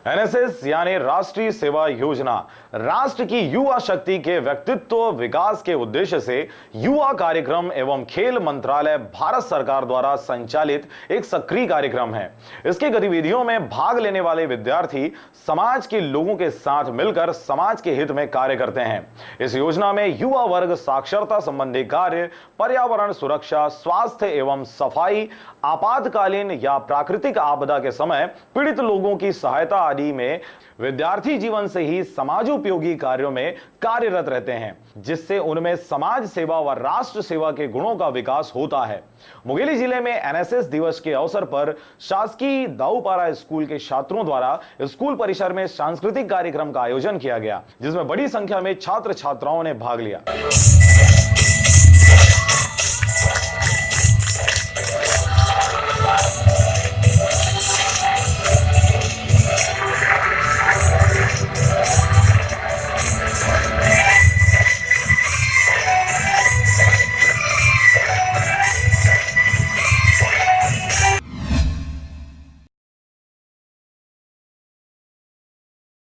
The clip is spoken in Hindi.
एनएसएस यानी राष्ट्रीय सेवा योजना राष्ट्र की युवा शक्ति के व्यक्तित्व विकास के उद्देश्य से युवा कार्यक्रम एवं खेल मंत्रालय भारत सरकार द्वारा संचालित एक सक्रिय कार्यक्रम है। इसकी गतिविधियों में भाग लेने वाले विद्यार्थी समाज के लोगों के साथ मिलकर समाज के हित में कार्य करते हैं। इस योजना में युवा वर्ग साक्षरता संबंधी कार्य, पर्यावरण सुरक्षा, स्वास्थ्य एवं सफाई, आपातकालीन या प्राकृतिक आपदा के समय पीड़ित लोगों की सहायता आदि में विद्यार्थी जीवन से ही समाजोपयोगी कार्यों में कार्यरत रहते हैं, जिससे उनमें समाज सेवा व राष्ट्र सेवा के गुणों का विकास होता है। मुंगेली जिले में एनएसएस दिवस के अवसर पर शासकीय दाऊपारा स्कूल के छात्रों द्वारा स्कूल परिसर में सांस्कृतिक कार्यक्रम का आयोजन किया गया, जिसमें बड़ी संख्या में छात्र छात्राओं ने भाग लिया।